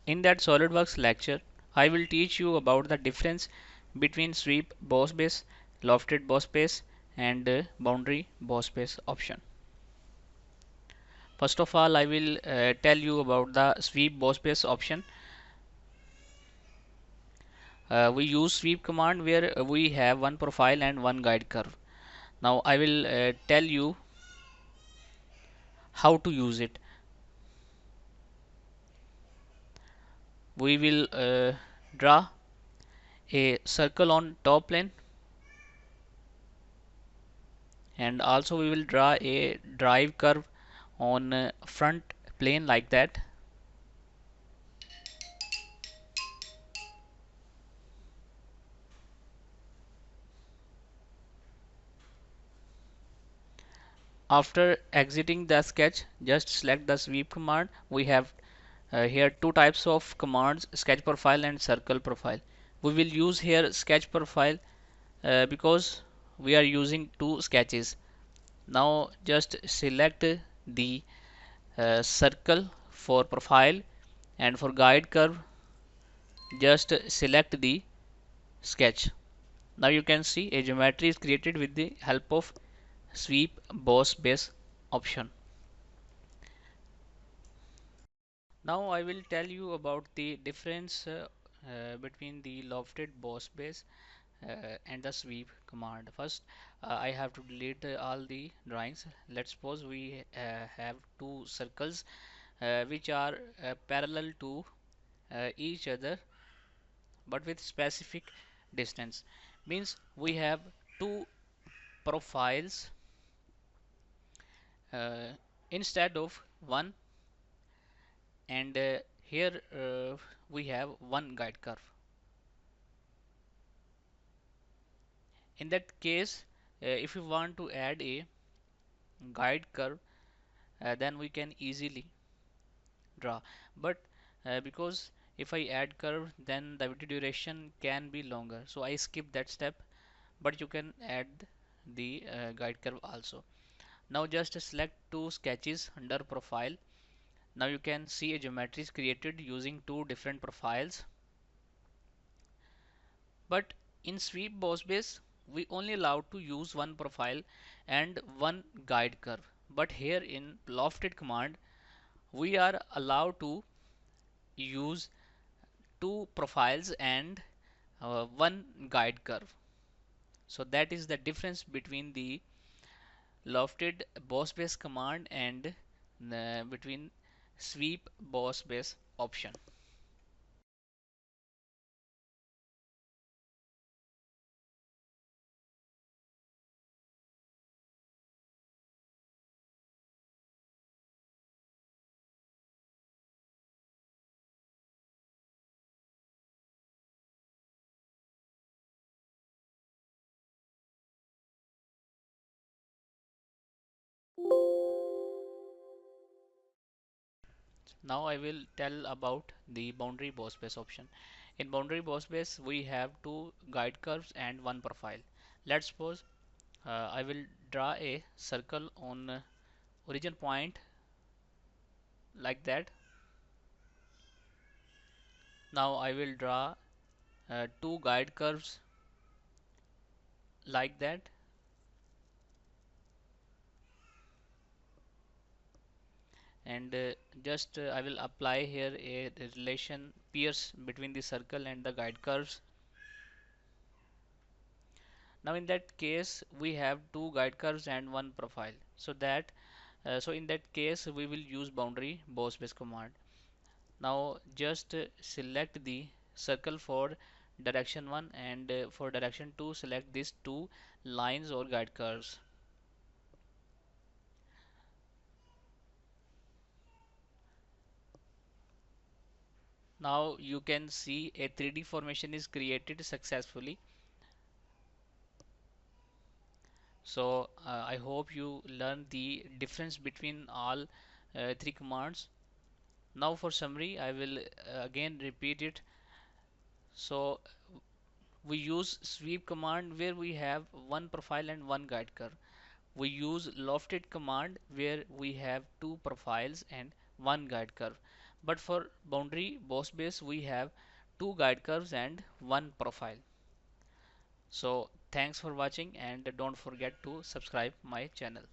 In that SolidWorks lecture, I will teach you about the difference between sweep boss base, lofted boss base, and boundary boss base option. First of all, I will tell you about the sweep boss base option. We use sweep command where we have one profile and one guide curve. Now I will tell you how to use it. We will draw a circle on top plane, and also we will draw a drive curve on front plane like that. After exiting the sketch, just select the sweep command. We have here two types of commands, sketch profile and circle profile. We will use here sketch profile because we are using two sketches. Now just select the circle for profile, and for guide curve just select the sketch. Now you can see a geometry is created with the help of sweep boss base option. Now I will tell you about the difference between the lofted boss base and the sweep command. First, I have to delete all the drawings. Let's suppose we have two circles which are parallel to each other but with specific distance. Means we have two profiles uh, instead of one, and here we have one guide curve. In that case, if you want to add a guide curve, then we can easily draw, but because if I add curve then the video duration can be longer, so I skip that step, but you can add the guide curve also. Now just select two sketches under profile. Now you can see a geometry is created using two different profiles, but in sweep boss base we only allowed to use one profile and one guide curve, but here in lofted command we are allowed to use two profiles and one guide curve. So that is the difference between the lofted boss base command and between sweep boss base option. Now I will tell about the boundary boss base option. In boundary boss base we have two guide curves and one profile. Let's suppose I will draw a circle on origin point like that. Now I will draw two guide curves like that, and just I will apply here a relation pierce between the circle and the guide curves. Now in that case we have two guide curves and one profile, so that so in that case we will use boundary boss base command. Now just select the circle for direction 1, and for direction 2 select these two lines or guide curves. Now you can see a 3D formation is created successfully. So I hope you learn the difference between all three commands. Now for summary I will again repeat it. So we use sweep command where we have one profile and one guide curve. We use lofted command where we have two profiles and one guide curve. But for boundary boss base we have two guide curves and one profile. So thanks for watching and don't forget to subscribe my channel.